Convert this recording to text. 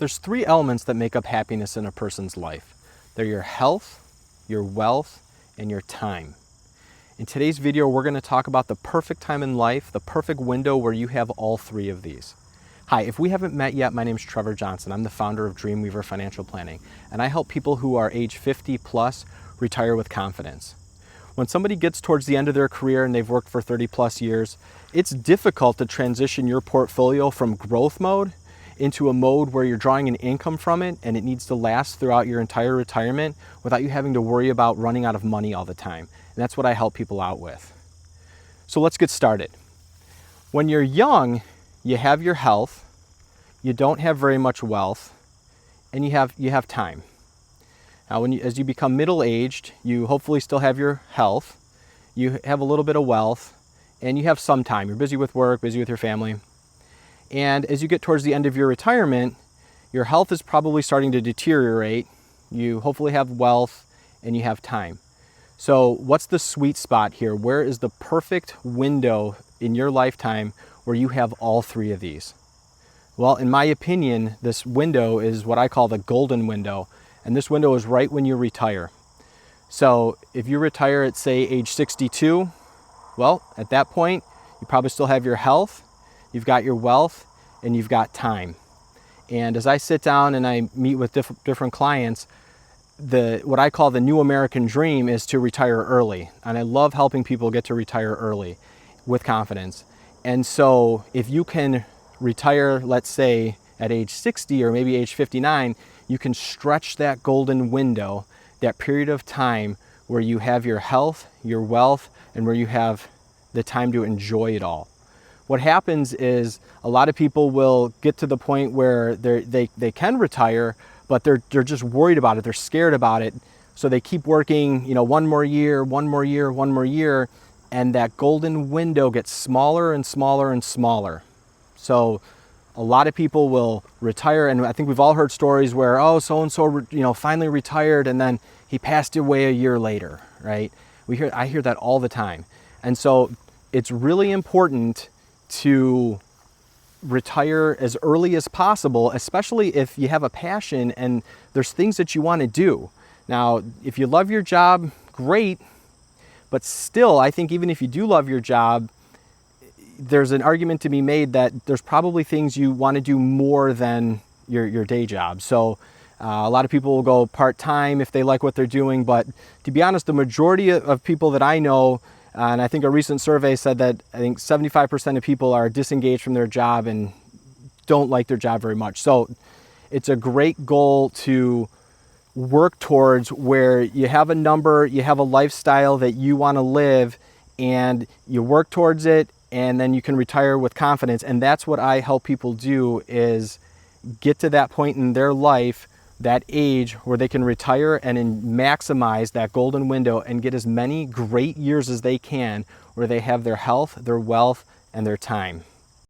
There's three elements that make up happiness in a person's life. They're your health, your wealth, and your time. In today's video, we're going to talk about the perfect time in life, the perfect window where you have all three of these. Hi, if we haven't met yet, my name is Trevor Johnson. I'm the founder of Dreamweaver Financial Planning, and I help people who are age 50 plus retire with confidence. When somebody gets towards the end of their career and they've worked for 30 plus years, it's difficult to transition your portfolio from growth mode into a mode where you're drawing an income from it and it needs to last throughout your entire retirement without you having to worry about running out of money all the time. And that's what I help people out with. So let's get started. When you're young, you have your health, you don't have very much wealth, and you have time. Now, as you become middle-aged, you hopefully still have your health, you have a little bit of wealth, and you have some time. You're busy with work, busy with your family. And as you get towards the end of your retirement, your health is probably starting to deteriorate. You hopefully have wealth and you have time. So what's the sweet spot here? Where is the perfect window in your lifetime where you have all three of these? Well, in my opinion, this window is what I call the golden window. And this window is right when you retire. So if you retire at, say, age 62, well, at that point, you probably still have your health, you've got your wealth, and you've got time. And as I sit down and I meet with different clients, what I call the new American dream is to retire early. And I love helping people get to retire early with confidence. And so if you can retire, let's say, at age 60 or maybe age 59, you can stretch that golden window, that period of time where you have your health, your wealth, and where you have the time to enjoy it all. What happens is a lot of people will get to the point where they can retire, but they're just worried about it. They're scared about it. So they keep working, one more year, and that golden window gets smaller and smaller and smaller. So a lot of people will retire, and I think we've all heard stories where, so-and-so, finally retired, and then he passed away a year later, right? I hear that all the time. And so it's really important to retire as early as possible, especially if you have a passion and there's things that you want to do. Now, if you love your job, great, but still, I think even if you do love your job, there's an argument to be made that there's probably things you want to do more than your day job. So a lot of people will go part-time if they like what they're doing, but to be honest, the majority of people that I know, and I think a recent survey said that I think 75% of people are disengaged from their job and don't like their job very much. So it's a great goal to work towards, where you have a number, you have a lifestyle that you want to live, and you work towards it, and then you can retire with confidence. And that's what I help people do, is get to that point in their life, that age where they can retire and maximize that golden window and get as many great years as they can, where they have their health, their wealth, and their time.